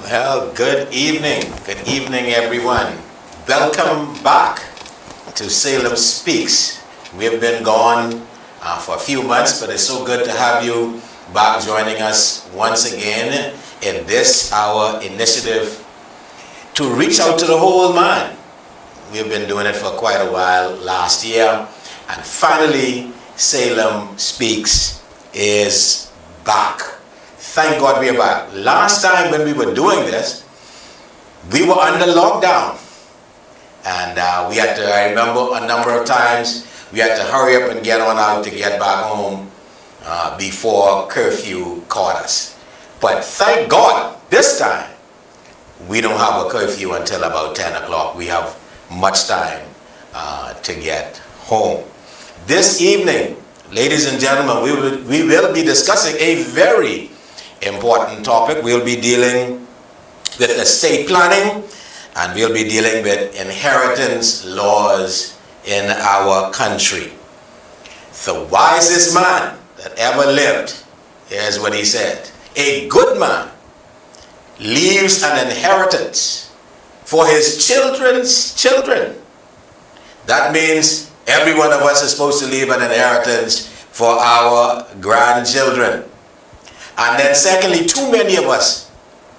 Well, good evening. Good evening, everyone. Welcome back to Salem Speaks. We have been gone for a few months, but it's so good to have you back joining us once again in this, our initiative to reach out to the whole man. We have been doing it for quite a while last year, and finally, Salem Speaks is back. Thank God we are back. Last time when we were doing this, we were under lockdown. And we had to, I remember a number of times, we had to hurry up and get on out to get back home before curfew caught us. But thank God, this time, we don't have a curfew until about 10 o'clock. We have much time to get home. This evening, ladies and gentlemen, we will be discussing a very important topic. We'll be dealing with estate planning, and we'll be dealing with inheritance laws in our country. The wisest man that ever lived, here's what he said: a good man leaves an inheritance for his children's children. That means every one of us is supposed to leave an inheritance for our grandchildren. And then secondly, too many of us,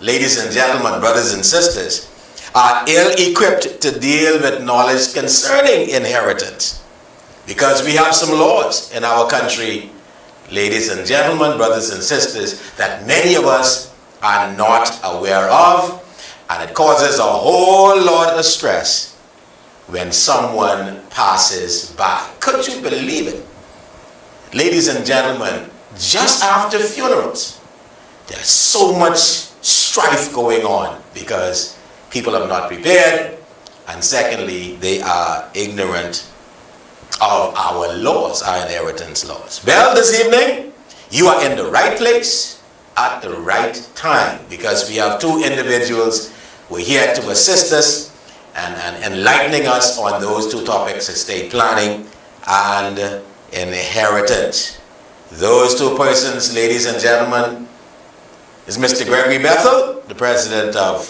ladies and gentlemen, brothers and sisters, are ill-equipped to deal with knowledge concerning inheritance, because we have some laws in our country, ladies and gentlemen, brothers and sisters, that many of us are not aware of, and it causes a whole lot of stress when someone passes by. Could you believe it? Ladies and gentlemen, just after funerals, there's so much strife going on because people have not prepared, and secondly, they are ignorant of our laws, our inheritance laws. Well, this evening, you are in the right place at the right time, because we have two individuals who are here to assist us and enlightening us on those two topics: estate planning and inheritance. Those two persons, ladies and gentlemen, is Mr. Gregory Bethel, the president of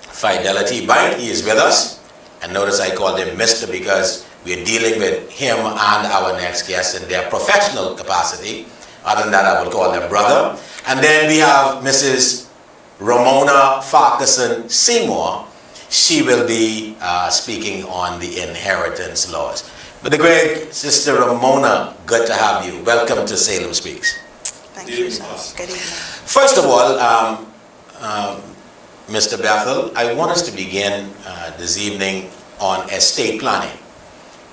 Fidelity Bank. He is with us. And notice I called him Mr. because we're dealing with him and our next guest in their professional capacity. Other than that, I would call them brother. And then we have Mrs. Ramona Farquharson Seymour. She will be speaking on the inheritance laws. Brother Greg, Sister Ramona, good to have you. Welcome to Salem Speaks. Thank you, sir. Good evening. First of all, Mr. Bethel, I want us to begin this evening on estate planning,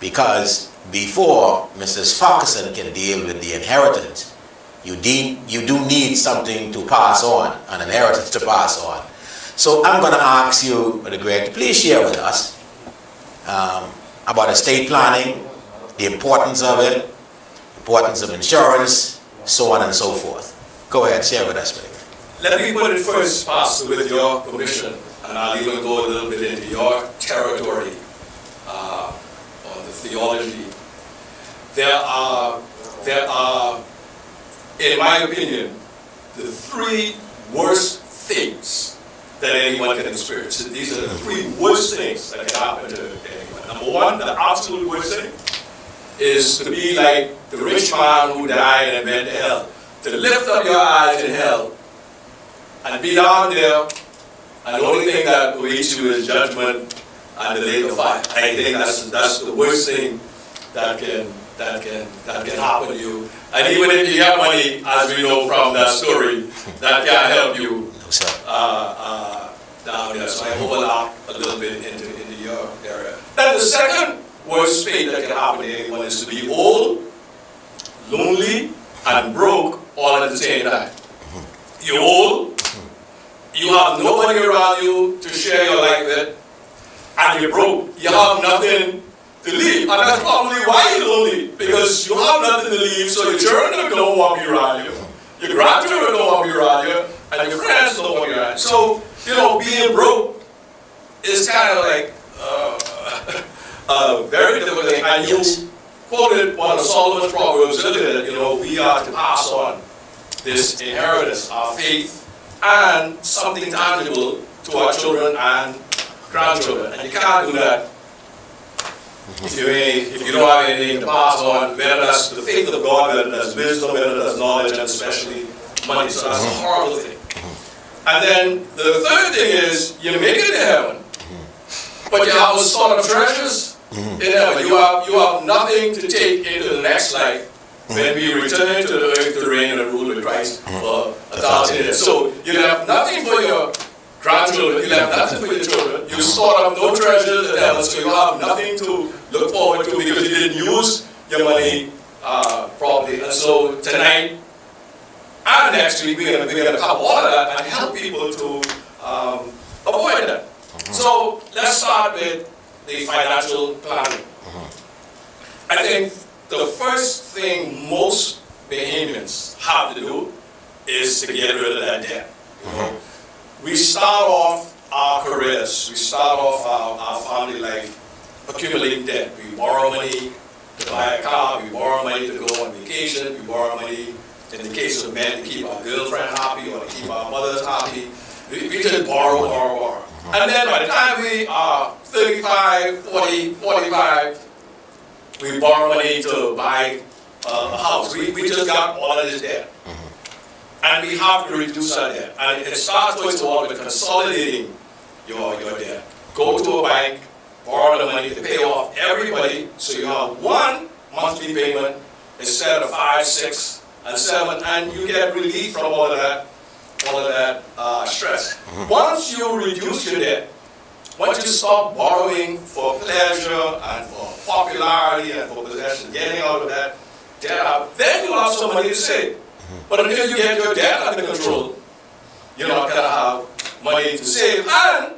because before Mrs. Farquharson can deal with the inheritance, you do need something to pass on, an inheritance to pass on. So I'm going to ask you, Brother Greg, to please share with us about estate planning, the importance of it, importance of insurance, so on and so forth. Go ahead, share with us, Brother. Let me put it first, Pastor, with your permission, and I'll even go a little bit into your territory on the theology. There are, in my opinion, the three worst things that anyone can experience. These are the three worst things that can happen to anyone. Number one, the absolute worst thing is to be like the rich man who died and went to hell. To lift up your eyes in hell and be down there, and the only thing that awaits you is judgment and the lake of fire. I think that's the worst thing that can happen to you. And even if you have money, as we know from that story, that can't help you down there. So I overlap a little bit into your area. And the second worst fate that can happen to anyone is to be old, lonely, and broke all at the same time. You're old, you have nobody around you to share your life with, and you're broke. You have nothing to leave. And that's probably why you're lonely, because you have nothing to leave, so your children don't want to be around you, your grandchildren don't want to be around you, and your friends don't want to be around you. So, being broke is kind of like a very difficult thing. And you quoted one of Solomon's Proverbs earlier that, we are to pass on this inheritance, our faith and something tangible to our children and grandchildren. And you can't do that if you don't have anything to pass on, whether that's the faith of God, whether that's wisdom, whether that's knowledge, and especially money. So that's a horrible thing. And then the third thing is, you make it to heaven, but you have a sort of treasures in heaven. You have nothing to take into the next life when we return to the earth to reign and rule with Christ for 1,000 years. So you have nothing for your grandchildren, you have nothing for your children. You stored up no treasures in heaven, so you have nothing to look forward to because you didn't use your money properly. And so tonight and next week we're going to cover all of that and help people to avoid that. So let's start with the financial planning. I think the first thing most Bahamians have to do is to get rid of that debt. You know? We start off our careers, we start off our family life accumulating debt. We borrow money to buy a car, we borrow money to go on vacation, we borrow money, in the case of men, to keep our girlfriend happy or to keep our mothers happy. We just borrow. And then by the time we are 35, 40, 45, we borrow money to buy a house. We just got all of this debt. And we have to reduce our debt. And it starts first of all with consolidating your debt. Go to a bank, borrow the money to pay off everybody, so you have one monthly payment instead of 5, 6, and 7, and you get relief from all of that stress. Once you reduce your debt, once you stop borrowing for pleasure and for popularity and for possession, getting out of that debt, then you'll have some money to save. But until you get your debt under control, you're not going to have money to save, and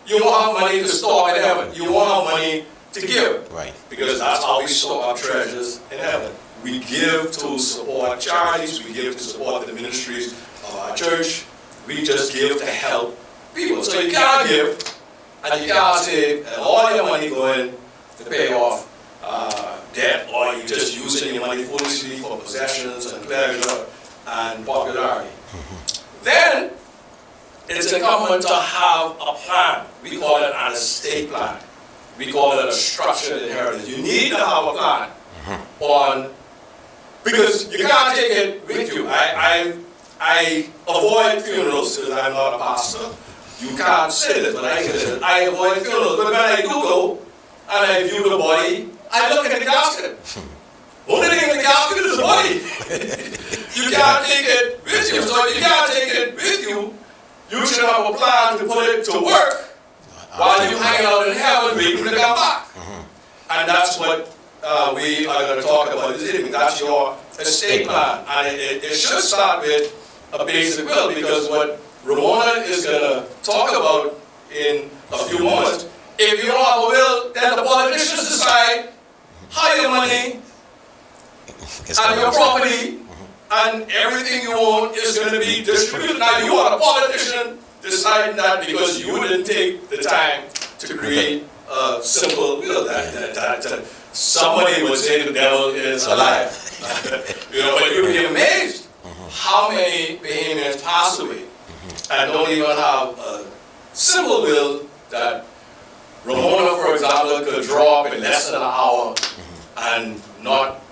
you won't have money to store in heaven. You won't have money to give. Right. Because that's how we store our treasures in heaven. We give to support charities, we give to support the ministries of our church, we just give to help people. So you can't give, and you can't save, and all your money going to pay off debt, or you just using your money foolishly for possessions and pleasure and popularity. Then it's incumbent to have a plan. We call it an estate plan. We call it a structured inheritance. You need to have a plan on, because you can't take it with you. I avoid funerals because I'm not a pastor. You can't say this, but I say this. I avoid funerals, but when I do go and I view the body, I look at the casket. Only thing in the casket is the body. You can't take it with you. So if you can't take it with you, you should have a plan to put it to work while you're hanging out in heaven waiting to come back. And that's what we are going to talk about this evening. That's your estate plan. And it should start with a basic will, because what Ramona is going to talk about in a few moments, if you don't have a will, then the politicians decide how your money and your property and everything you own is going to be distributed. Now you are a politician deciding that because you didn't take the time to create a simple will. That somebody would say the devil is a liar. But you'd be amazed how many Bahamians pass away and don't even have a simple will that Ramona, for example, could draw up in less than an hour and not,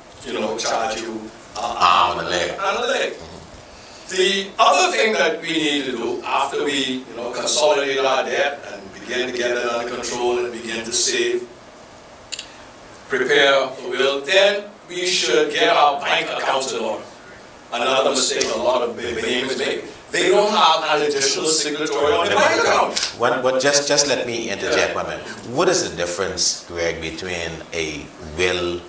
charge you an arm and a leg. The other thing that we need to do after we, consolidate our debt and begin to get it under control and begin to save, prepare a will, then we should get our bank accounts in order. Another mistake a lot of Bahamians make. They don't have an additional signatory on their bank account. Just let me interject one minute. What is the difference, Greg, between a will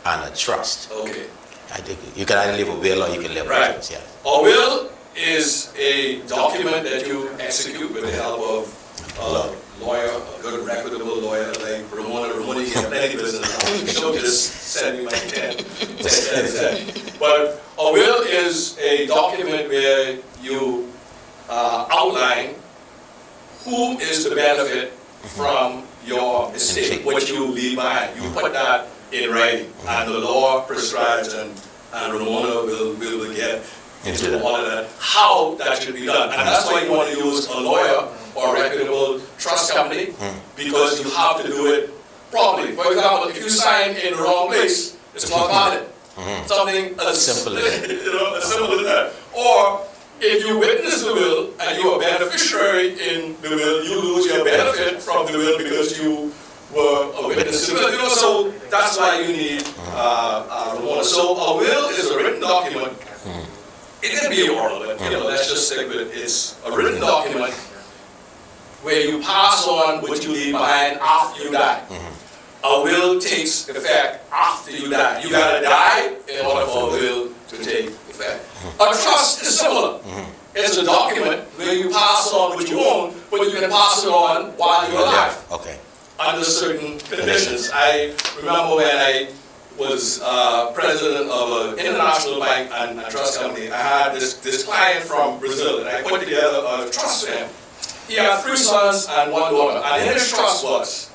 and a trust? Okay. I think you can either leave a will or you can leave a trust. Yeah. A will is a document that you execute with the help of a lawyer, a good reputable lawyer like Ramona. Ramona, you have plenty of business. She'll just send me my 10 cents. But a will is a document where you outline who is to benefit from your estate, what you leave behind. You put that in writing, and the law prescribes, and Ramona will get Into that. all of that, how that should be done. And that's why you want to use a lawyer or a reputable trust company, because you have to do it properly. For example, if you sign in the wrong place, it's not valid. Something as Simple as that. as simple as that. Or if you witness the will and you are a beneficiary in the will, you lose your benefit from the will because you were a witness to the will. So that's why you need Ramona. So a will is a written document. It can be oral, but let's just stick with it's a written document where you pass on what you leave behind after you die. A will takes effect after you die. You gotta die in order for a will to take effect. A trust is similar. It's a document where you pass on what you own, but you can pass it on while you're alive. Okay. Under certain conditions. I remember when I was president of an international bank and trust company, I had this client from Brazil, and I put together a trust for him. He had 3 sons and 1 daughter, and in his trust was,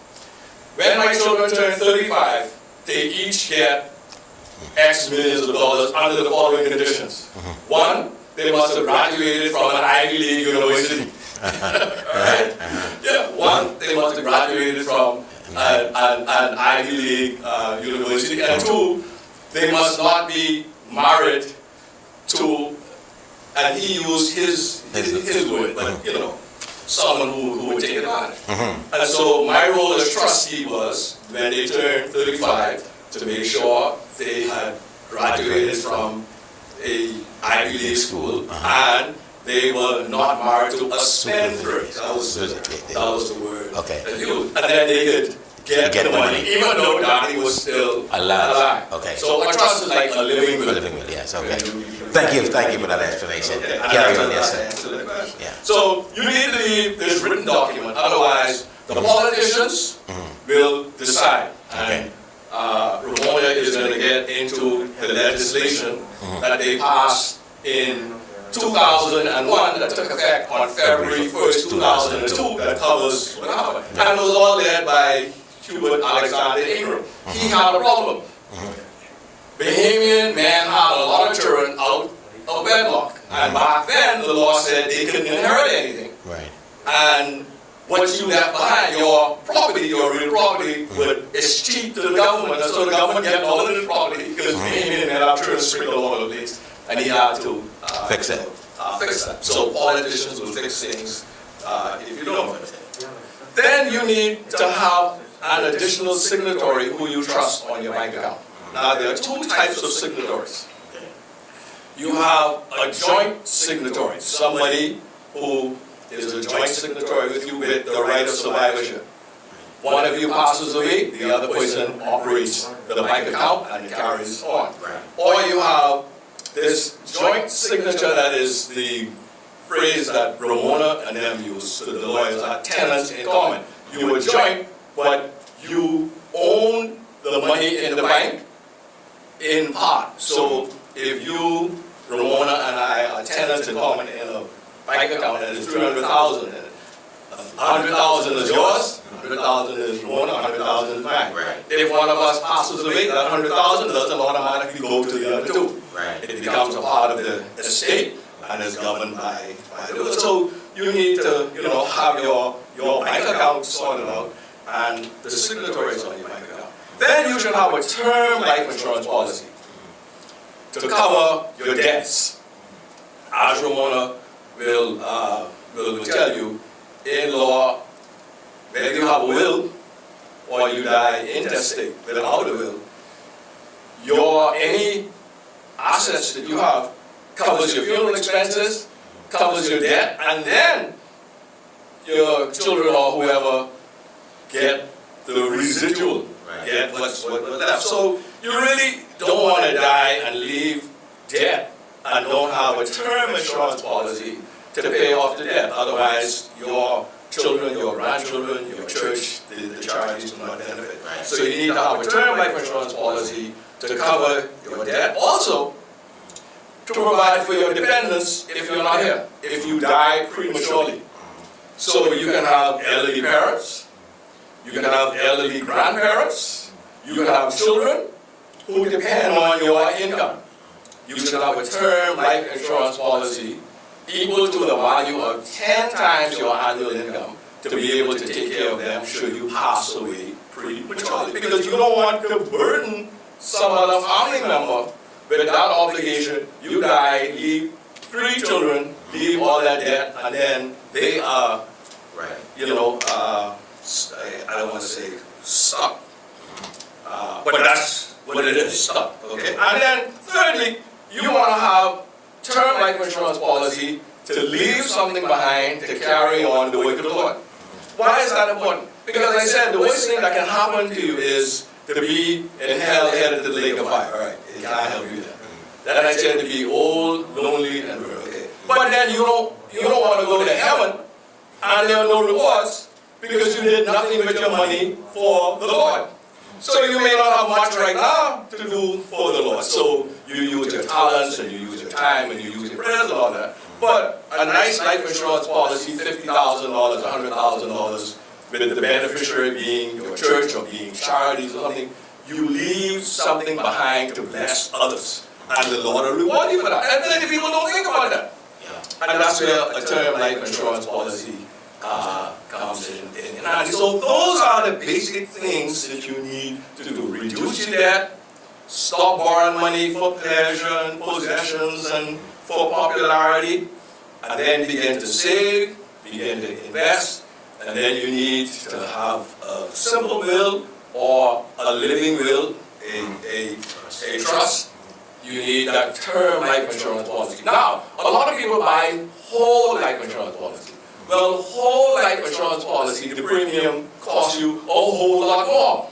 when my children turn 35, they each get X millions of dollars under the following conditions. 1, they must have graduated from an Ivy League university. Right? Yeah, 1, they must have graduated from an Ivy League university, and 2, they must not be married to, and he used his word, but someone who would take advantage. And so my role as trustee was, when they turned 35, to make sure they had graduated from a Ivy League school, and they were not married to a spendthrift. That was the word. Okay. And then they could get the money, even though Donnie was still alive. Okay. So a trust is like a living will. A living will, yes, okay. Thank you for that explanation. Okay. Carry on, yes, sir. Yeah. So you need to leave this written document, otherwise the politicians will decide. And Ramona is going to get into the legislation that they passed in 2001 that took effect on February 1st, 2002 that covers what happened. And it was all led by Hubert Alexander Ingram. He had a problem. Bahamian men had a lot of children out of wedlock. And back then, the law said they couldn't inherit anything. Right. And what you left behind, your property, your real property, is cheap to the government. And so the government get all of the property because Bahamian men have children sprinkled all over the place. And he had to fix it. Fix that. So politicians will fix things if you don't fix it. Then you need to have an additional signatory who you trust on your bank account. Now there are 2 types of signatories. You have a joint signatory, somebody who is a joint signatory with you with the right of survivorship. One of you passes away, the other person operates the bank account and carries on. Or you have this joint signature that is the phrase that Ramona and them use, so the lawyers are tenants in common. You were joint, but you own the money in the bank in part. So if you, Ramona, and I are tenants in common in a bank account and there's 300,000 in it, 100,000 is yours, 100,000 is Ramona, 100,000 is mine. Right. If one of us passes away, that 100,000 doesn't automatically go to the other 2. Right. It becomes a part of the estate and is governed by the will. So you need to, have your bank account sorted out and the signatories on your bank account. Then you should have a term life insurance policy to cover your debts. As Ramona will tell you, in law, whether you have a will or you die intestate without a will, any assets that you have covers your funeral expenses, covers your debt, and then your children or whoever get the residual, get what's left. So you really don't want to die and leave debt and don't have a term insurance policy to pay off the debt. Otherwise, your children, your grandchildren, your church, the charities do not benefit. So you need to have a term life insurance policy to cover your debt. Also, to provide for your dependents if you're not here, if you die prematurely. So you can have elderly parents, you can have elderly grandparents, you can have children who depend on your income. you should have a term life insurance policy equal to the value of 10 times your annual income to be able to take care of them should you pass away prematurely. Because you don't want to burden some other family member with that obligation. You die, leave 3 children, leave all that debt, and then they are, Right. I don't want to say stuck. But that's what it is, stuck. Okay? And then thirdly, you want to have term life insurance policy to leave something behind to carry on the work of the Lord. Why is that important? Because as I said, the worst thing that can happen to you is to be in hell headed to the lake of fire. All right, it can't help you there. Then I said to be old, lonely, and weary. Okay. But then you don't want to go to heaven and there are no rewards because you did nothing with your money for the Lord. So you may not have much right now to do for the Lord. So you use your talents and you use your time and you use your prayers and all that. But a nice life insurance policy, $50,000, $100,000, with the beneficiary being your church or being charities or something, you leave something behind to bless others. And the Lord will reward you for that. And many people don't think about that. And that's where a term life insurance policy comes in. And so those are the basic things that you need to do. Reduce your debt, stop borrowing money for pleasure and possessions and for popularity, and then begin to save, begin to invest, and then you need to have a simple will or a living will, a trust. You need that term life insurance policy. Now, a lot of people buy whole life insurance policy. Well, whole life insurance policy, the premium costs you a whole lot more.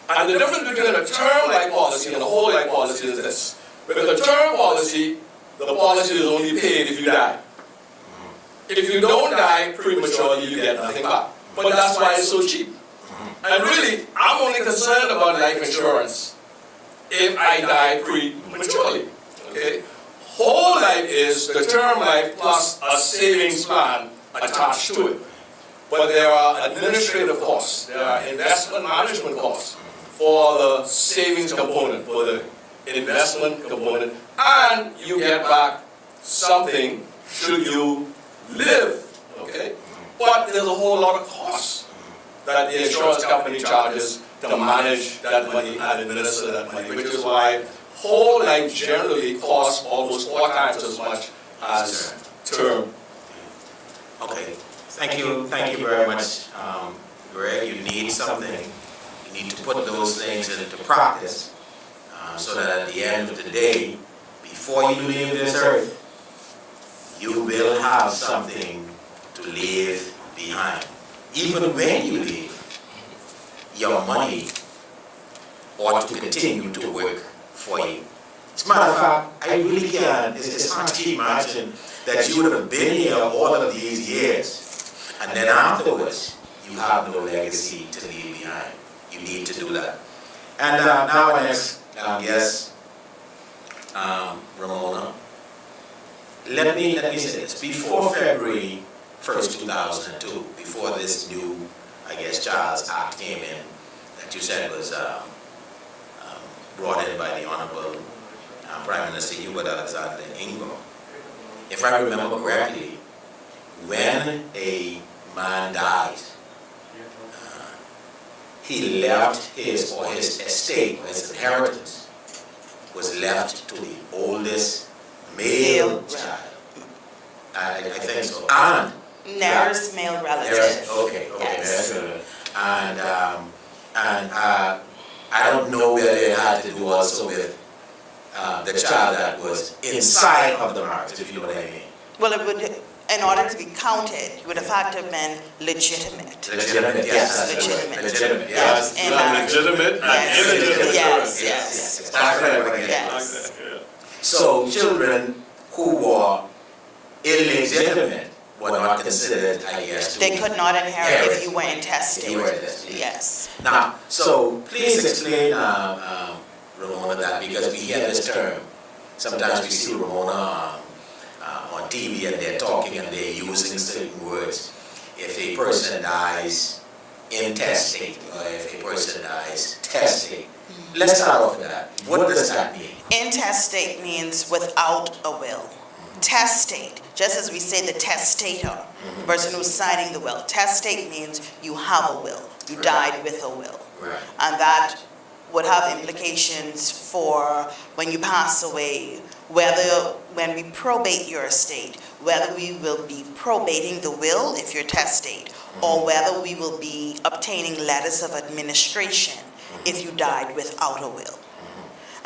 And the difference between a term life policy and a whole life policy is this. With a term policy, the policy is only paid if you die. If you don't die prematurely, you get nothing back. But that's why it's so cheap. And really, I'm only concerned about life insurance if I die prematurely. Okay? Whole life is the term life plus a savings plan attached to it. But there are administrative costs, there are investment management costs for the savings component, for the investment component, and you get back something should you live. Okay? But there's a whole lot of costs that the insurance company charges to manage that money and administer that money, which is why whole life generally costs almost 4 times as much as term. Okay, thank you very much, Greg. You need something. You need to put those things into practice so that at the end of the day, before you leave this earth, you will have something to leave behind. Even when you leave, your money ought to continue to work for you. As a matter of fact, I really can't, it's hard to imagine that you would have been here all of these years, and then afterwards, you have no legacy to leave behind. You need to do that. And now our next guest, Ramona. Let me say this. Before February 1st, 2002, before this new, Charles Act came in, that you said was brought in by the Honorable Prime Minister Hubert Alexander Ingram. If I remember correctly, when a man dies, he left his estate, or his inheritance, was left to the oldest male child. I think so. And Nearest male relative. Okay, Yes. very good. And I don't know whether it had to do also with the child that was inside of the marriage, if you know what I mean. Well, it would, in order to be counted, you would have had to have been legitimate. Legitimate, yes. Legitimate. Legitimate, Yes. yes. And, Legitimate and illegitimate. Yes, children. yes. That's what I get. Yes. So children who were illegitimate were not considered, to They be could not inherit if heirs. you were intestate. If you were intestate. Yes. Now, so please explain, Ramona, that because we hear this term, sometimes we see Ramona on TV and they're talking and they're using certain words. If a person dies intestate, or if a person dies testate. Let's start off with that. What does that mean? Intestate means without a will. Testate, just as we say the testator, the person who's signing the will. Testate means you have a will. You died with a will. Right. And that would have implications for when you pass away, whether when we probate your estate, whether we will be probating the will if you're testate, or whether we will be obtaining letters of administration if you died without a will.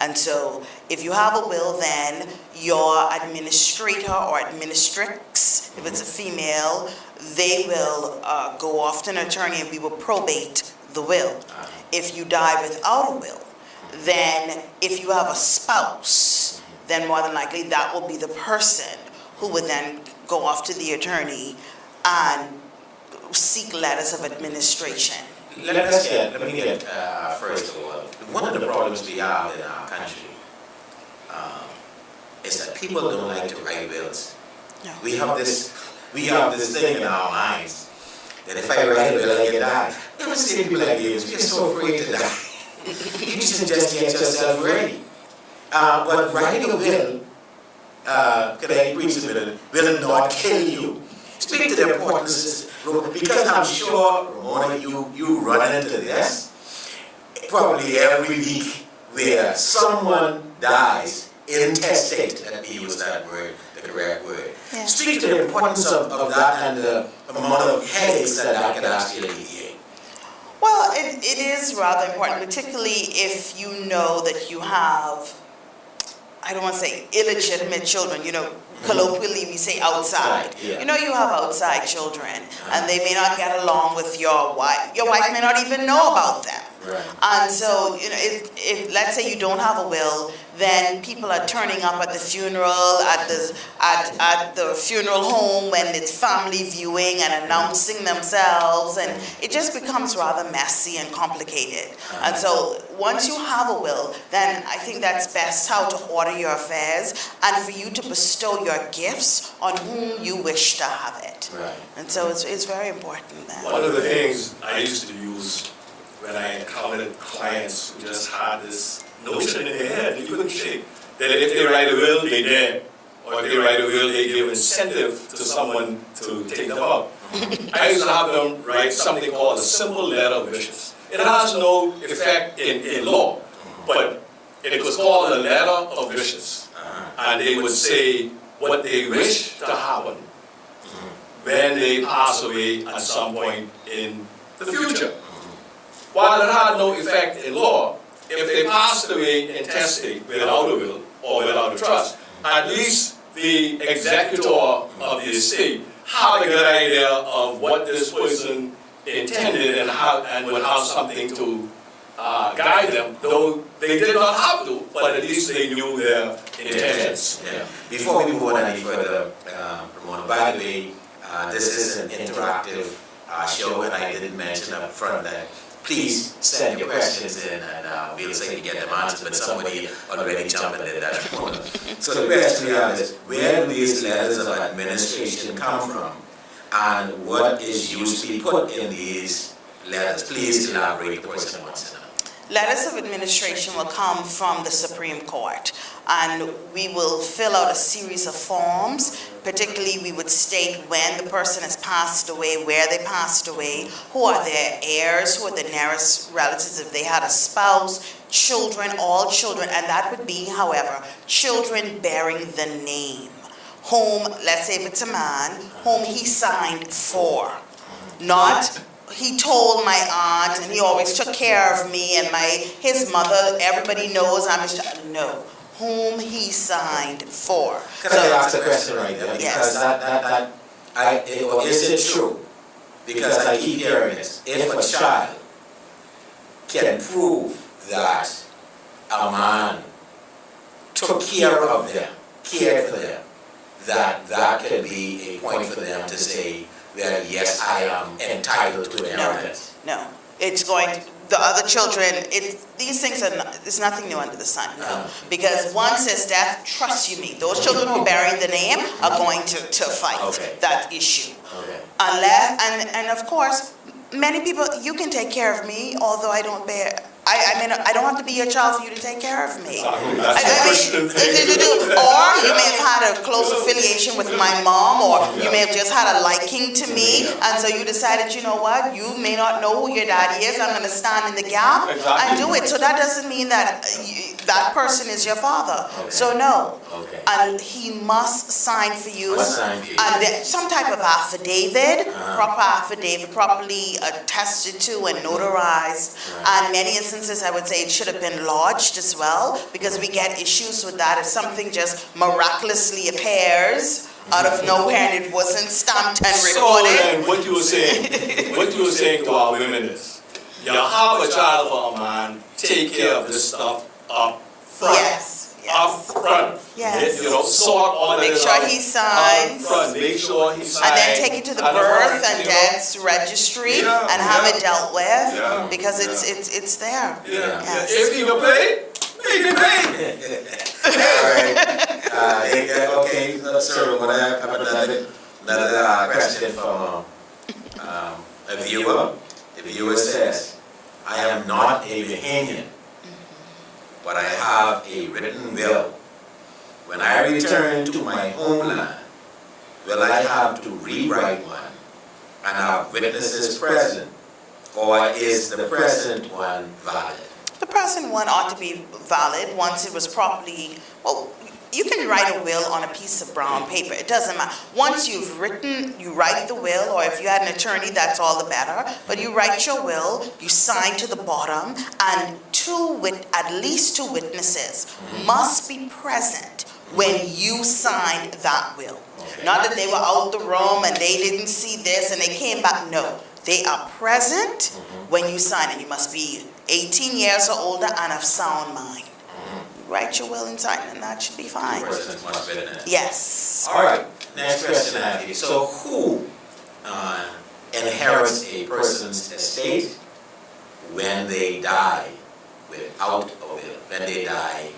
And so if you have a will, then your administrator or administratrix, if it's a female, they will go off to an attorney and we will probate the will. If you die without a will, then if you have a spouse, then more than likely that will be the person who would then go off to the attorney and seek letters of administration. Let me get first of all, one of the problems we have in our country is that people don't like to write wills. No. We have this thing in our minds that if I write a will, I can die. You ever see people like this? We are so afraid to die. You should just get yourself ready. But writing a will, can I preach a minute, will not kill you. Speak to the importance, because I'm sure, Ramona, you run into this probably every week where someone dies intestate. Let me use that word, the correct word. Yeah. Speak to the importance of that and the amount of headaches that can actually alleviate. Well, it is rather important, particularly if you know that you have, I don't want to say illegitimate children, colloquially we say outside. Yeah. You have outside children and they may not get along with your wife. Your wife may not even know about them. Right. And so, if let's say you don't have a will, then people are turning up at the funeral, at the funeral home when it's family viewing and announcing themselves, and it just becomes rather messy and complicated. And so, once you have a will, then I think that's best how to order your affairs and for you to bestow your gifts on whom you wish to have it. Right. And so it's very important then. One of the things I used to use when I encountered clients who just had this notion in their head, you couldn't shake, that if they write a will, they dead. Or if they write a will, they give incentive to someone to take them up. I used to have them write something called a simple letter of wishes. It has no effect in law, but it was called a letter of wishes. And they would say what they wish to happen when they pass away at some point in the future. While it had no effect in law, if they passed away intestate without a will or without a trust, at least the executor of the estate had a good idea of what this person intended and would have something to guide them, though they did not have to, but at least they knew their intentions. Yeah. Before we move on any further, Ramona, by the way, this is an interactive show, and I didn't mention up front that please send your questions in, and we'll say to get them answered, but somebody already jumped in that corner. So the question we have is, where do these letters of administration come from? And what is usually put in these letters? Please elaborate, the person wants to know. Letters of administration will come from the Supreme Court, and we will fill out a series of forms. Particularly, we would state when the person has passed away, where they passed away, who are their heirs, who are the nearest relatives, if they had a spouse, children, all children, and that would be, however, children bearing the name, whom, let's say if it's a man, whom he signed for, not he told my aunt and he always took care of me and his mother, everybody knows I'm his child. No, whom he signed for. Can I ask a question right there? Because Yes. is it true? Because I keep hearing this. If a child can prove that a man took care of them, cared for them, that could be a point for them to say, well, yes, I am entitled to inheritance. No, it's going to, the other children, these things are not, there's nothing new under the sun, no. Because once there's death, trust you me, those children who are bearing the name are going to fight that issue. Okay. Unless, and of course, Many people, you can take care of me, although I don't bear. I mean, I don't have to be your child for you to take care of me. That's a Christian thing to do. Or you may have had a close affiliation with my mom, or you may have just had a liking to me, and so you decided, you know what, you may not know who your daddy is, I'm going to stand in the gap and do it. So that doesn't mean that that person is your father. Okay. So no. Okay. And he must sign for you. Must sign for you. And some type of affidavit, proper affidavit, properly attested to and notarized. Right. And many instances, I would say it should have been lodged as well, because we get issues with that if something just miraculously appears out of nowhere and it wasn't stamped and So recorded. then, what you were saying to our women is, you have a child for a man, take care of this stuff up front. Yes, yes. Up front. Yes. You know, sort all of Make this sure out he signs. up front. Make sure he signs. And then take it to the birth and deaths registry Yeah, and have yeah. it dealt with, Yeah, because yeah. it's there. Yeah. Yes. If you can pay, make it pay. All right. Okay, sir, what I have another question from a viewer. The viewer says, I am not a Bahamian, but I have a written will. When I return to my homeland, will I have to rewrite one and have witnesses present, or is the present one valid? The present one ought to be valid once it was properly, well, you can write a will on a piece of brown paper. It doesn't matter. Once you've written, you write the will, or if you had an attorney, that's all the better. But you write your will, you sign to the bottom, and at least two witnesses must be present when you signed that will. Not that they were out the room and they didn't see this and they came back. No, they are present when you sign it. You must be 18 years or older and of sound mind. Write your will and sign it, and that should be fine. Persons must witness. Yes. All right, next question I have here. So who inherits a person's estate when they die without a will? When they die,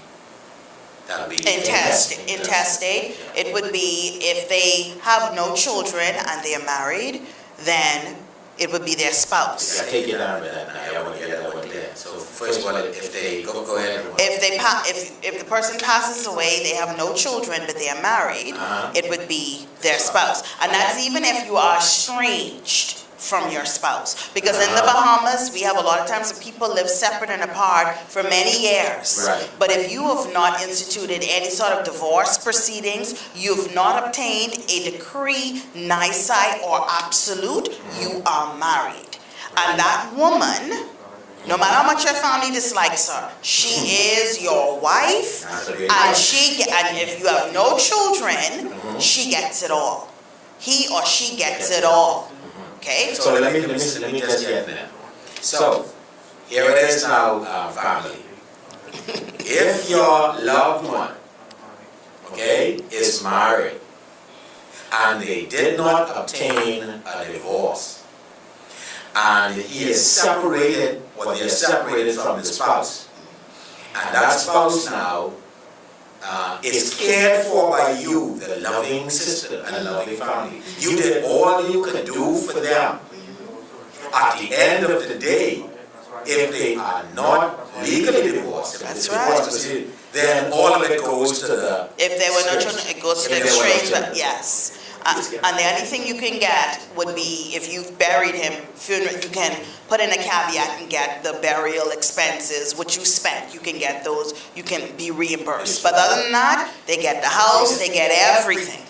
that'll be Intestate. Intestate. It would be if they have no children and they are married, then it would be their spouse. Yeah, take it down with that now. I want to get that one there. So first of all, if they go ahead. If the person passes away, they have no children, but they are married, it would be their spouse. And that's even if you are estranged from your spouse. Because in the Bahamas, we have a lot of times that people live separate and apart for many years. Right. But if you have not instituted any sort of divorce proceedings, you've not obtained a decree, nisi, or absolute, you are married. And that woman, no matter how much your family dislikes her, she is your wife, and if you have no children, she gets it all. He or she gets it all. Okay? So let me just get there. So here it is now, family. If your loved one, okay, is married and they did not obtain a divorce, and he is separated, or they are separated from the spouse, and that spouse now is cared for by you, the loving sister and the loving family. You did all you could do for them. At the end of the day, if they are not legally divorced, That's right. then all of it goes to the... If there were no children, it goes to the estrangement, yes. And the only thing you can get would be if you've buried him, funeral, you can put in a caveat and get the burial expenses, which you spent. You can get those, you can be reimbursed. But other than that, they get the house, they get everything.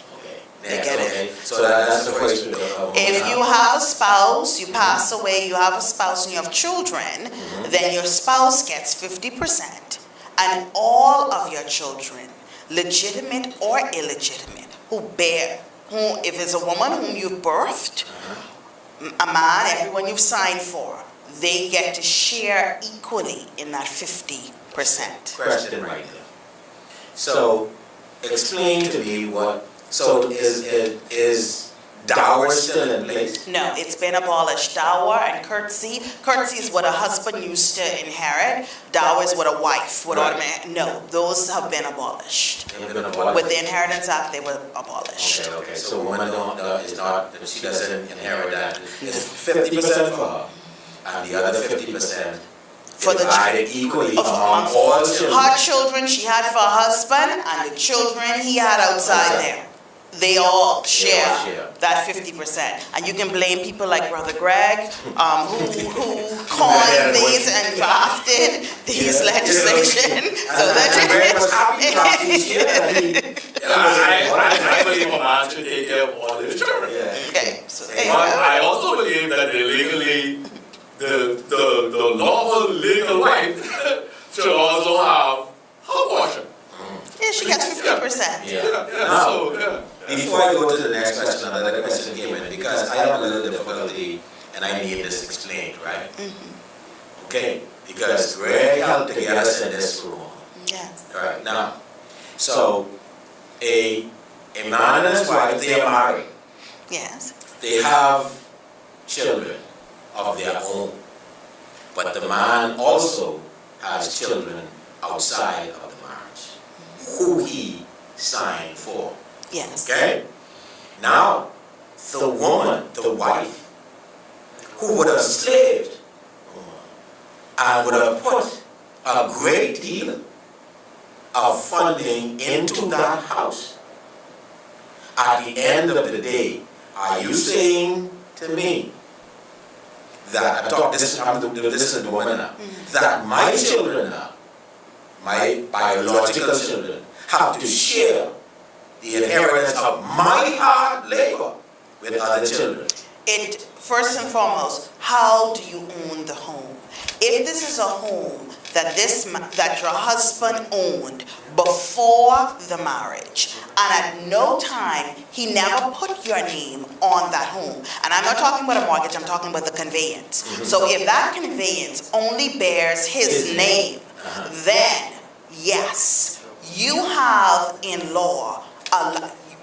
They get it. So that's the first. If you have a spouse, you pass away, you have a spouse and you have children, then your spouse gets 50%. And all of your children, legitimate or illegitimate, if it's a woman whom you've birthed, a man, everyone you've signed for, they get to share equally in that 50%. Question right there. So explain to me what. So is Dower is still in place? No, it's been abolished. Dower and courtesy. Courtesy is what a husband used to inherit. Dower is what a wife would Right. automatically. No, those have been abolished. They've been abolished? With the Inheritance Act, they were abolished. Okay, so a woman is not, she doesn't inherit that. It's 50% for her, and the other 50% For the divided equally of among all children. her children she had for her husband, and the children he had outside there. They all share that 50%. And you can blame people like Brother Greg, who coined these and drafted these legislation. So Greg was happy to draft these, I believe a man should take care of all his children. Okay, so there But you go. I also believe that the lawful legal wife should also have her portion. Yeah, she gets 50%. Before I go to the next question, another question came in, because I have a little difficulty and I need this explained, right? Okay, because Greg helped to get us in this room. Yes. Right, now, so a man and his wife, they are married. Yes. They have children of their own. But the man also has children outside of the marriage, who he signed for. Yes. Okay? Now, the woman, the wife, who would have slaved and would have put a great deal of funding into that house, at the end of the day, are you saying to me that, this is the woman now, that my children now, my biological children, have to share the inheritance of my hard labor with other children? It, first and foremost, how do you own the home? If this is a home that your husband owned before the marriage, and at no time he never put your name on that home, and I'm not talking about a mortgage, I'm talking about the conveyance. So if that conveyance only bears his name, then yes, you have in law,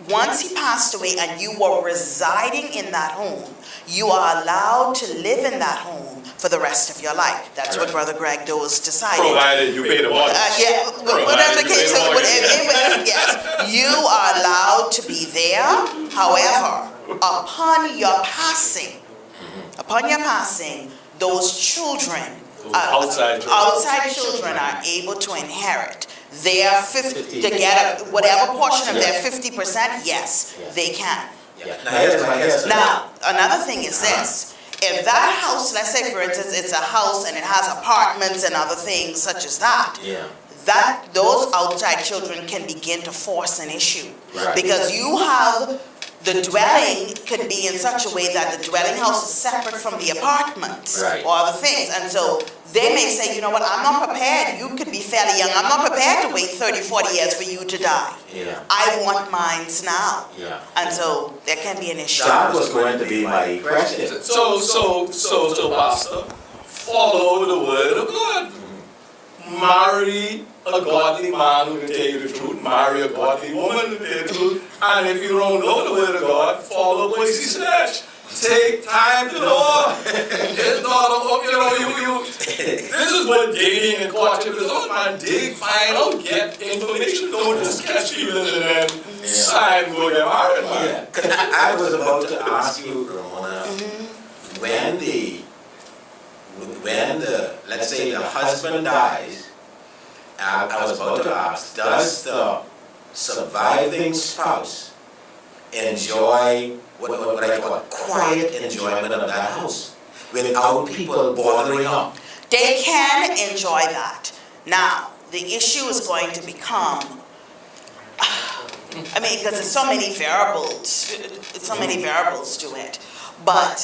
once he passed away and you were residing in that home, you are allowed to live in that home for the rest of your life. That's what Brother Greg Doe's decided. Provided you pay the mortgage. Whatever the case, yes, you are allowed to be there. However, upon your passing, those children, outside children are able to inherit their 50, to get whatever portion of their 50%, yes, they can. Now, another thing is this. If that house, let's say for instance, it's a house and it has apartments and other things such as that, those outside children can begin to force an issue. Because you have, the dwelling could be in such a way that the dwelling house is separate from the apartments or other things. And so they may say, you know what, I'm not prepared. You could be fairly young. I'm not prepared to wait 30, 40 years for you to die. I want mines now. And so there can be an issue. That was going to be my question. So, Pastor, follow the word of God. Marry a godly man who can tell you the truth. Marry a godly woman who can tell you the truth. And if you don't know the word of God, follow what he says. Take time to know. It's not about, this is what dating and courtship is all about. Date, find out, get information. Don't just catch people and then sign, go get married. I was about to ask you, Ramona, when the, let's say the husband dies, I was about to ask, does the surviving spouse enjoy what I call quiet enjoyment of that house without people bothering up? They can enjoy that. Now, the issue is going to become, because there's so many variables to it. But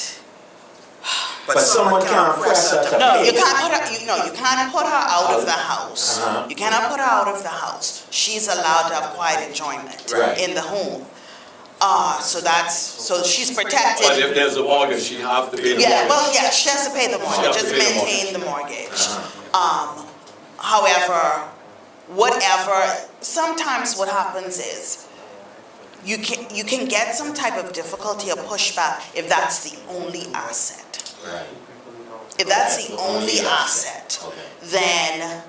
someone can't press her to No, pay. you can't put her out of the house. You cannot put her out of the house. She's allowed to have quiet enjoyment in the home. So she's protected. But if there's a mortgage, she has to pay the mortgage. She has to pay the mortgage, just maintain the mortgage. However, sometimes what happens is, you can get some type of difficulty or pushback if that's the only asset. Right. If that's the only asset, Okay. then,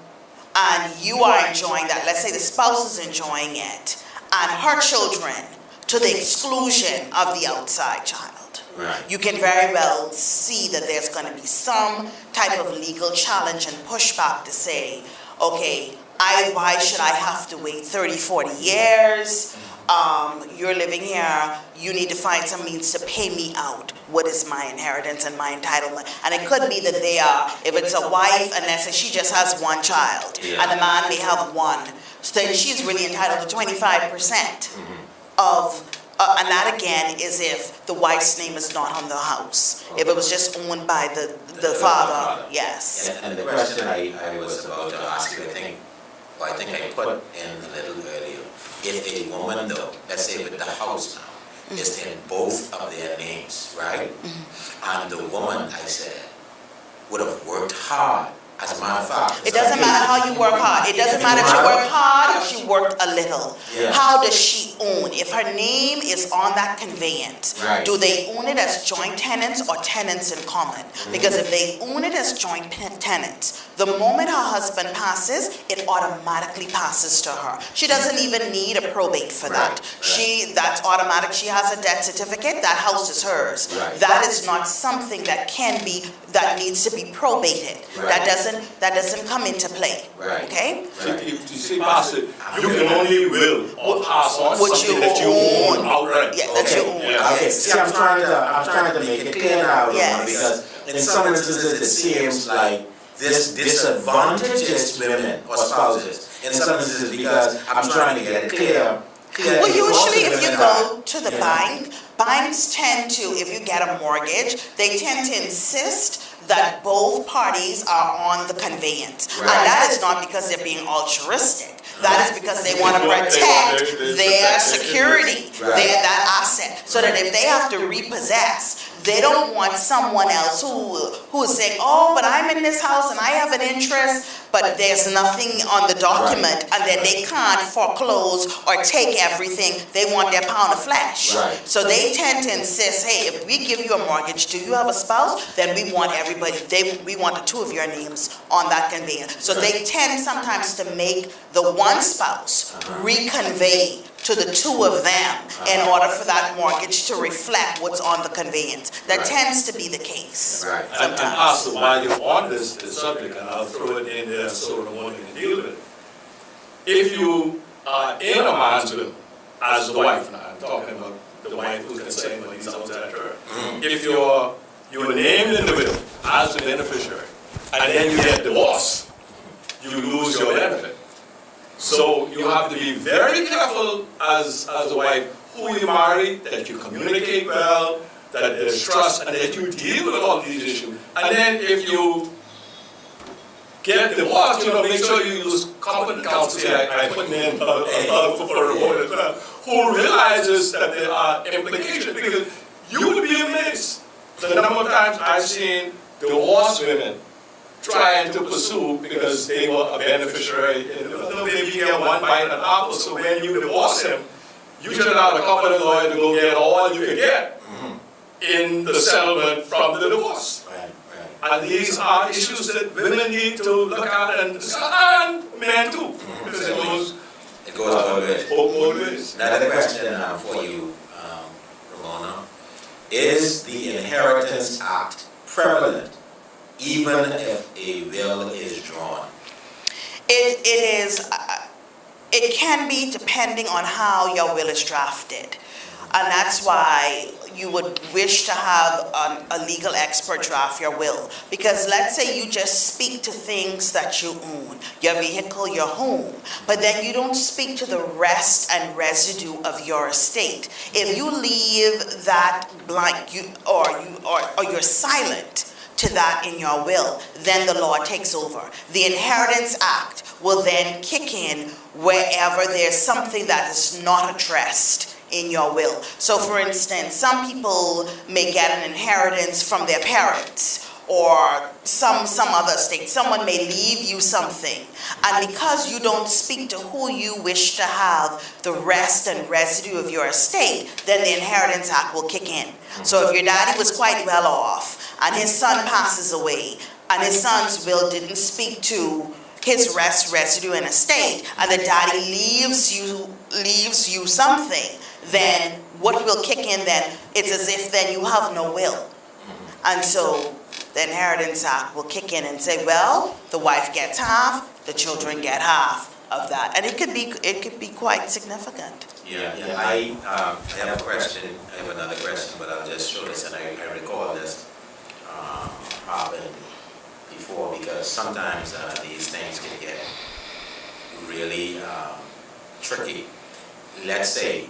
and you are enjoying that, let's say the spouse is enjoying it, and her children to the exclusion of the outside child. Right. You can very well see that there's going to be some type of legal challenge and pushback to say, okay, why should I have to wait 30, 40 years? You're living here, you need to find some means to pay me out. What is my inheritance and my entitlement? And it could be that they are, if it's a wife and let's say she just has one child, and the man may have one, so then she's really entitled to 25% of, and that again is if the wife's name is not on the house. If it was just owned by the father, yes. And the question I was about to ask you, I think I put in a little earlier. If a woman though, let's say with the house now, is in both of their names, right? And the woman, I said, would have worked hard. As a matter of fact, It doesn't matter how you work hard. It doesn't matter if she worked hard or she worked a little. Yeah. How does she own? If her name is on that conveyance, Right. do they own it as joint tenants or tenants in common? Because if they own it as joint tenants, the moment her husband passes, it automatically passes to her. She doesn't even need a probate for that. Right. That's automatic. She has a death certificate. That house is hers. Right. That is not something that needs to be probated. Right. That doesn't come into play. Right. Okay? You see, Pastor, you can only will or pass on What something you that you own own. outright. Yeah, that you own. Yeah. Okay, see, I'm trying to make it clear now, Yes. because in some instances it seems like this disadvantages women or spouses. In some instances, because I'm trying to get it clear. Well, usually if you women go to the Yeah. banks tend to, if you get a mortgage, they tend to insist that both parties are on the conveyance. Right. And that is not because they're being altruistic. That is because they want to protect their security, Right. that asset, so that if they have to repossess, they don't want someone else who is saying, oh, but I'm in this house and I have an interest, but there's nothing on the document, and then they can't foreclose or take everything. They want their pound of flesh. Right. So they tend to insist, hey, if we give you a mortgage, do you have a spouse? Then we want we want the two of your names on that conveyance. So they tend sometimes to make the one spouse reconvey to the two of them in order for that mortgage to reflect what's on the conveyance. That Right. tends to be the case. Right. And Pastor, while you're on this subject, and I'll throw it in there so the one can deal with it. If you are in a man's will, as the wife, now I'm talking about the wife who's concerned when he's outside her. If you're named in the will as the beneficiary, and then you get divorced, you lose your benefit. So you have to be very careful as a wife who you marry, that you communicate well, that there's trust, and that you deal with all these issues. And then if you get divorced, make sure you use competent counsel. I put in for a report as well, who realizes that there are implications, because you would be amazed the number of times I've seen divorced women trying to pursue because they were a beneficiary. Maybe you get one bite of an apple, so when you divorce him, you should have a competent lawyer to go get all you can get in the settlement from the divorce. Right. And these are issues that women need to look at, and men too, because it goes both ways. Another question for you, Ramona. Is the Inheritance Act prevalent even if a will is drawn? It is. It can be depending on how your will is drafted. And that's why you would wish to have a legal expert draft your will. Because let's say you just speak to things that you own, your vehicle, your home, but then you don't speak to the rest and residue of your estate. If you leave that blank, or you're silent to that in your will, then the law takes over. The Inheritance Act will then kick in wherever there's something that is not addressed in your will. So for instance, some people may get an inheritance from their parents, or some other estate. Someone may leave you something, and because you don't speak to who you wish to have the rest and residue of your estate, then the Inheritance Act will kick in. So if your daddy was quite well off and his son passes away and his son's will didn't speak to his residue and estate, and the daddy leaves you something, then what will kick in then? It's as if then you have no will. And so the Inheritance Act will kick in and say, well, the wife gets half, the children get half of that. And it could be quite significant. Yeah. I have a question. I have another question, but I'll just show this. And I recall this happened before, because sometimes these things can get really tricky. Let's say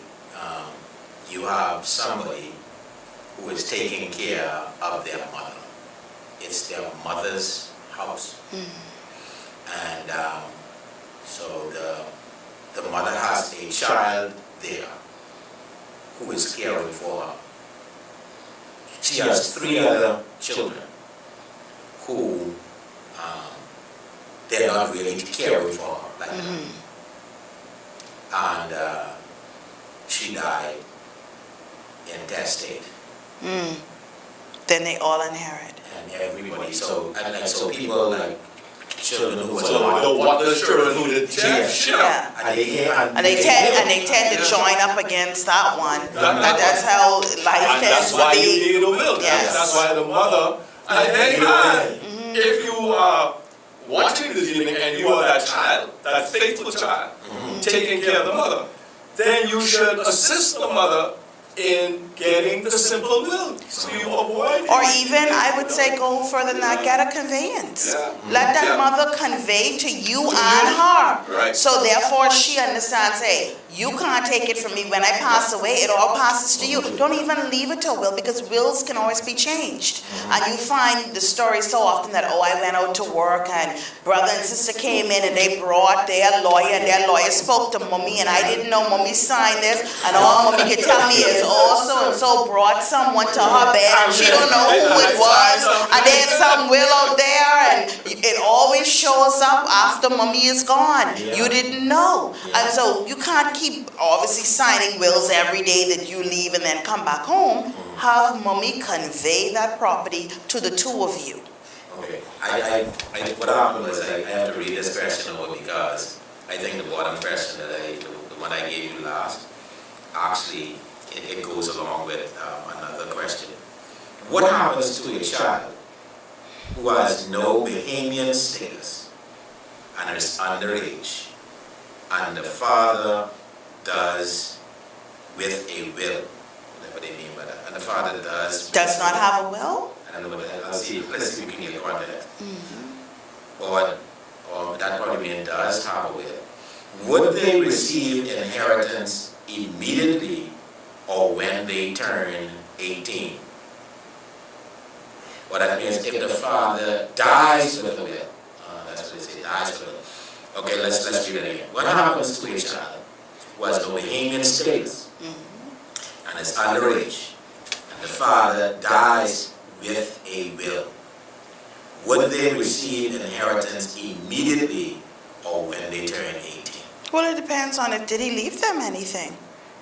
you have somebody who is taking care of their mother. It's their mother's house. And so the mother has a child there who is caring for her. She has 3 other children who they're not really caring for her like that. And she died intestate. Then they all inherit. And everybody, so people like children who So the children who did share. Yeah. and And they tend to join up against that one. That's how life And tends that's to why you be. need a will. Yes. That's why the mother, and if you are watching this evening and you are that child, that faithful child, taking care of the mother, then you should assist the mother in getting the simple will, so you avoid. Or even, I would say, go further than that, get a conveyance. Yeah. Let that mother convey to you and her. Right. So therefore she understands, hey, you can't take it from me. When I pass away, it all passes to you. Don't even leave it to a will, because wills can always be changed. And you find the story so often that, oh, I went out to work and brother and sister came in and they brought their lawyer, and their lawyer spoke to mommy, and I didn't know mommy signed this, and all mommy could tell me is, oh, so-and-so brought someone to her bed and she don't know who it was, and there's some will out there, and it always shows up after mommy is gone. You didn't know. And so you can't keep obviously signing wills every day that you leave and then come back home. Have mommy convey that property to the 2 of you. Okay, what happened was I have to read this question over, because I think the bottom question that the one I gave you last, actually it goes along with another question. What happens to a child who has no Bahamian status and is underage, and the father does with a will, whatever they mean by that, and the father does Does not have a will? I don't know what the hell. Let's see if we can get context. Or that probably means does have a will. Would they receive inheritance immediately or when they turn 18? What that means, if the father dies with a will, that's what they say, dies with a will. Okay, let's read it again. What happens to a child who has no Bahamian status and is underage, and the father dies with a will? Would they receive inheritance immediately or when they turn 18? Well, it depends on did he leave them anything?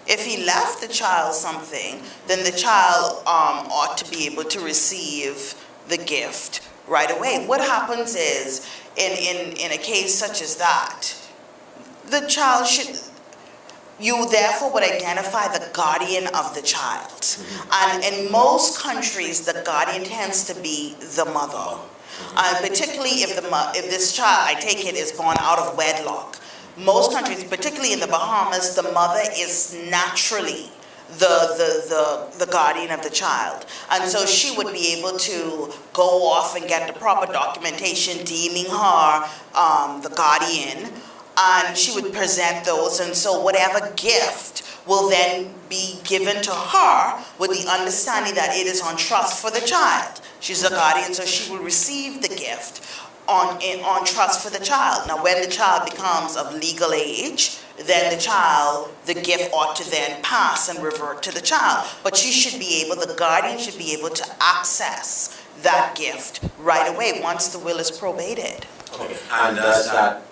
If he left the child something, then the child ought to be able to receive the gift right away. What happens is, in a case such as that, the child you therefore would identify the guardian of the child. And in most countries, the guardian tends to be the mother. Particularly if this child, I take it, is born out of wedlock. Most countries, particularly in the Bahamas, the mother is naturally the guardian of the child. And so she would be able to go off and get the proper documentation deeming her the guardian, and she would present those, and so whatever gift will then be given to her with the understanding that it is on trust for the child. She's a guardian, so she will receive the gift on trust for the child. Now, when the child becomes of legal age, then the gift ought to then pass and revert to the child. But she should be able, the guardian should be able to access that gift right away once the will is probated. Okay. And does that,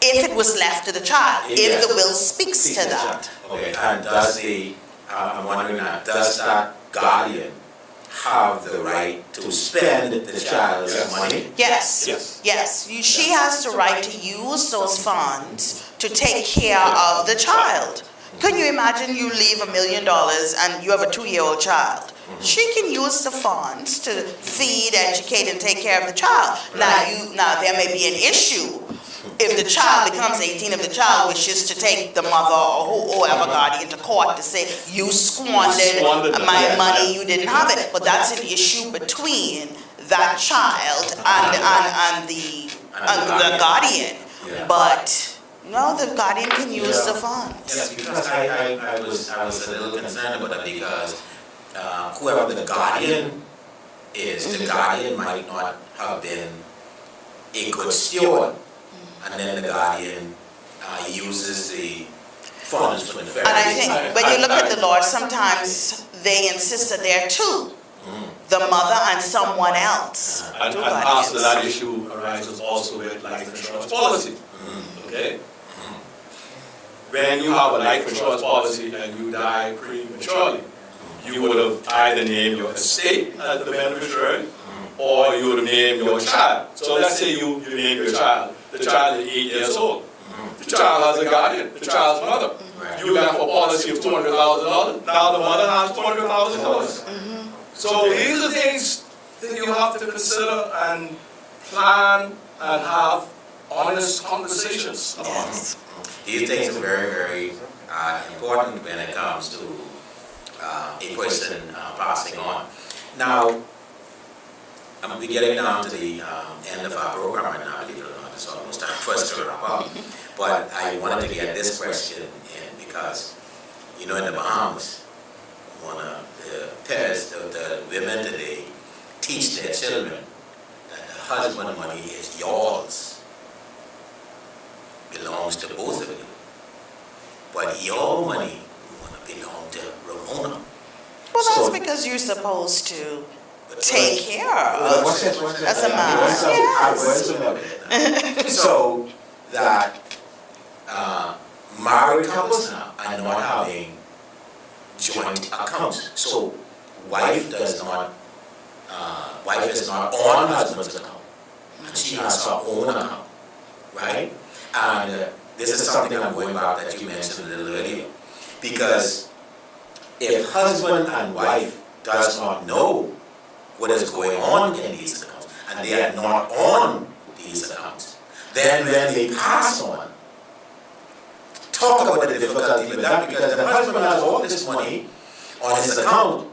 If it was left to the child, Yes. if the will speaks to that. okay, and does the, I'm wondering now, does that guardian have the right to spend the child's Yes. money? Yes. Yes. Yes. She has the right to use those funds to take care of the child. Can you imagine you leave $1 million and you have a 2-year-old child? She can use the funds to feed, educate, and take care of the child. Now there may be an issue if the child becomes 18, if the child wishes to take the mother or whoever guardian to court to say, you squandered my money, you didn't have it. But that's an issue between that child and the guardian. Yeah. But no, the guardian can use the funds. Yes, because I was a little concerned about that because whoever the guardian is, the guardian might not have been a good steward. And then the guardian uses the funds for the And I think when you look at the law, sometimes they insist that there are two, the mother and someone else. And part of that issue arises also with life insurance policy. Okay? When you have a life insurance policy and you die prematurely, you would have either named your estate as the beneficiary or you would have named your child. So let's say you name your child. The child is 8 years old. The child has a guardian, the child's mother. You got a policy of $200,000. Now the mother has $200,000. So these are things that you have to consider and plan and have honest conversations about. Yes. These things are very, very important when it comes to a person passing on. Now, we're getting down to the end of our program right now, believe it or not. It's almost time for us to wrap up. But I wanted to get this question in because, in the Bahamas, one of the parents, the women today, teach their children that the husband money is yours, belongs to both of you. But your money want to belong to Ramona. Well, that's So- because you're supposed to take care Well, of what's that? as a man. Yes. So that married couples now are not having joint accounts. So wife is not on husband's account, and she has her own account, right? And this is something I'm going back that you mentioned a little earlier, because if husband and wife does not know what is going on in these accounts, and they are not on these accounts, then when they pass on, talk about the difficulty with that, because the husband has all this money on his account,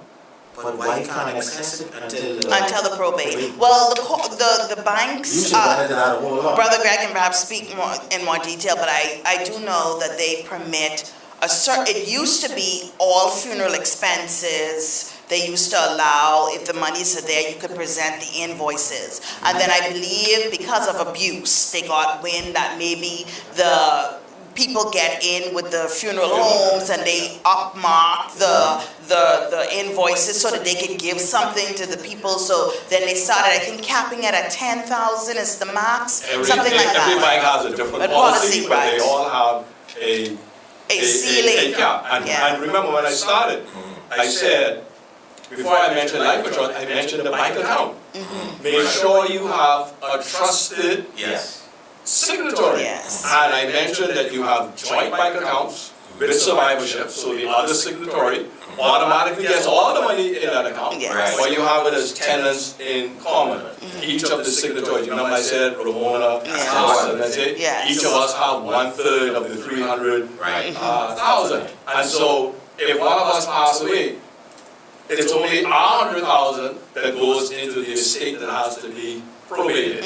but wife can't access it until Until the probate. Well, the banks, You should run into that a whole lot. Brother Greg can perhaps speak in more detail, but I do know that they permit it used to be all funeral expenses. They used to allow, if the monies are there, you could present the invoices. And then I believe because of abuse, they got wind that maybe the people get in with the funeral homes and they upmark the invoices so that they could give something to the people. So then they started, I think, capping it at 10,000 is the max, something like that. Every bank has a different policy, but they all have a ceiling. And remember when I started, I said, before I mentioned life insurance, I mentioned the bank account. Make sure you have a trusted signatory. Yes. And I mentioned that you have joint bank accounts with survivorship, so the other signatory automatically gets all the money in that account. Yes. Or you have it as tenants in common. Each of the signatories, remember I said Ramona, Allison, that's it? Yes. Each of us have 1/3 of the 300,000. And so if one of us passes away, it's only 100,000 that goes into the estate that has to be probated.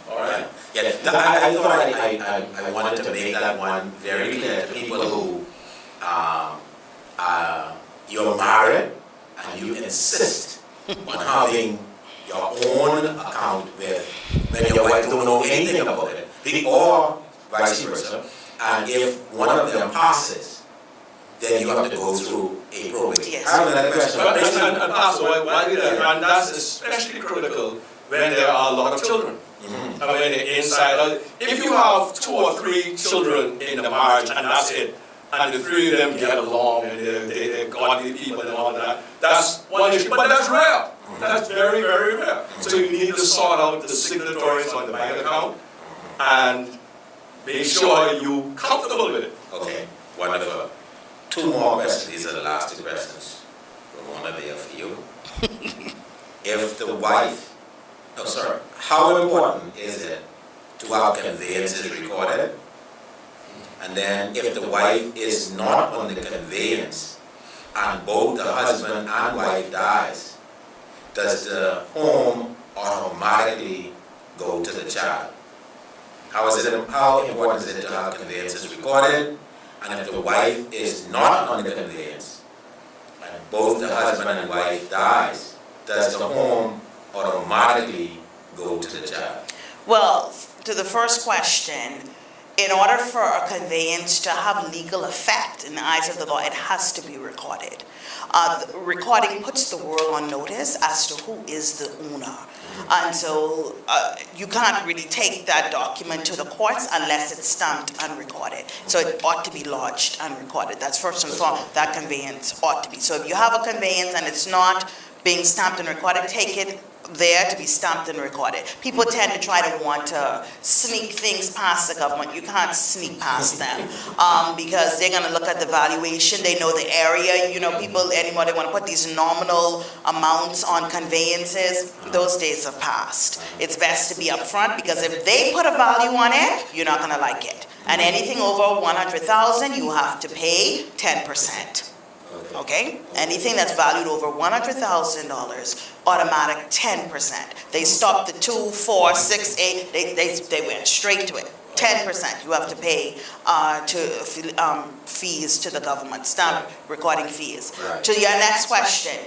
All right? Yeah, I thought I wanted to make that one very clear to people who you're married and you insist on having your own account with when your wife don't know anything about it, or vice versa. And if one of them passes, then you have to go through a probate. Yes. I have another question. And Pastor, why did that? And that's especially critical when there are a lot of children. Mhm. And when they're inside, if you have 2 or 3 children in the marriage and that's it, and the 3 of them get along and they're godly people and all that, that's one issue, but that's rare. That's very, very rare. So you need to sort out the signatories on the bank account and make sure you're comfortable with it. Okay, wonderful. 2 more questions. These are the last 2 questions. One there for you. If the wife, how important is it to have conveyances recorded? And then if the wife is not on the conveyance and both the husband and wife dies, does the home automatically go to the child? How important is it to have conveyances recorded? And if the wife is not on the conveyance and both the husband and wife dies, does the home automatically go to the child? Well, to the first question, in order for a conveyance to have legal effect in the eyes of the law, it has to be recorded. The recording puts the world on notice as to who is the owner. And so you can't really take that document to the courts unless it's stamped and recorded. So it ought to be lodged and recorded. That's first and foremost, that conveyance ought to be. So if you have a conveyance and it's not being stamped and recorded, take it there to be stamped and recorded. People tend to try to want to sneak things past the government. You can't sneak past them because they're going to look at the valuation. They know the area. You know, people anymore, they want to put these nominal amounts on conveyances. Those days have passed. It's best to be upfront because if they put a value on it, you're not going to like it. And anything over $100,000, you have to pay 10%. Okay? Anything that's valued over $100,000, automatic 10%. They stopped the 2, 4, 6, 8. They went straight to it. 10% you have to pay fees to the government, stamp recording fees. Right. To your next question,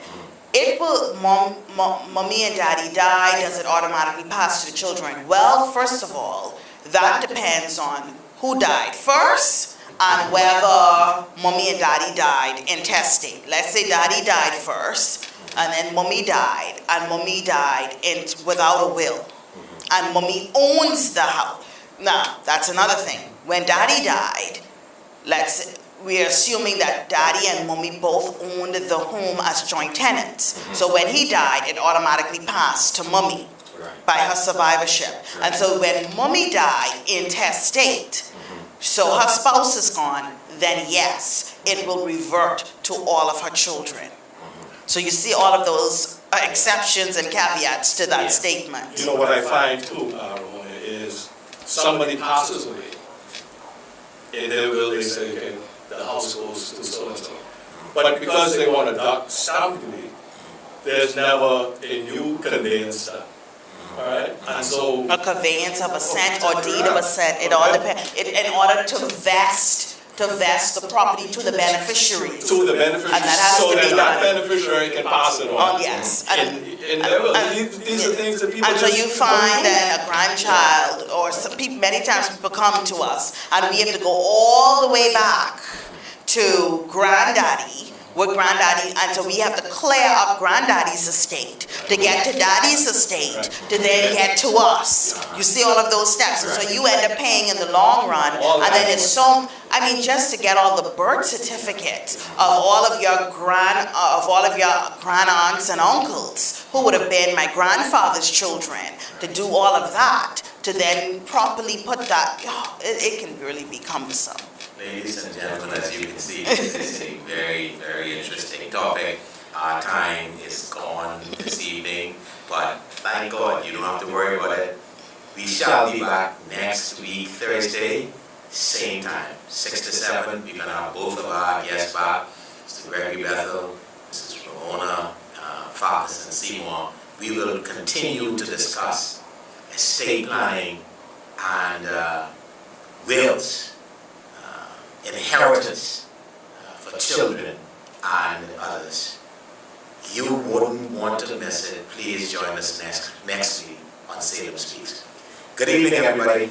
it will, mommy and daddy die, does it automatically pass to the children? Well, first of all, that depends on who died first and whether mommy and daddy died intestate. Let's say daddy died first, and then mommy died, and mommy died without a will, and mommy owns the house. Now, that's another thing. When daddy died, we're assuming that daddy and mommy both owned the home as joint tenants. So when he died, it automatically passed to mommy by her survivorship. And so when mommy died intestate, so her spouse is gone, then yes, it will revert to all of her children. So you see all of those exceptions and caveats to that statement. You know what I find too, Ramona, is somebody passes away, in their will they say, okay, the house goes to so-and-so. But because they want a stamp duty, there's never a new conveyance done. All right? And so A conveyance of assent or deed of assent, it all depends. In order to vest the property to the beneficiary. to the beneficiary, And that has so to be that that done. beneficiary can pass it on. Oh, yes. And there will- these are things that people And so just you find that a grandchild, or some people, many times people come to us, and we have to go all the way back to granddaddy, with granddaddy, and so we have to clear up granddaddy's estate to get to daddy's estate, to then get to us. You see all of those steps, and so you end up paying in the long run, and then it's so, just to get all the birth certificates of all of your grand aunts and uncles, who would have been my grandfather's children, to do all of that, to then properly put that, it can really be cumbersome. Ladies and gentlemen, as you can see, this is a very, very interesting topic. Our time is gone this evening, but thank God you don't have to worry about it. We shall be back next week, Thursday, same time, 6 to 7. We're going to have both of our guests back, Mr. Gregory Bethel, Mrs. Ramona Farkas and Seymour. We will continue to discuss estate planning and wills, inheritance for children and others. You wouldn't want to miss it. Please join us next week on Salem Speaks. Good evening, everybody.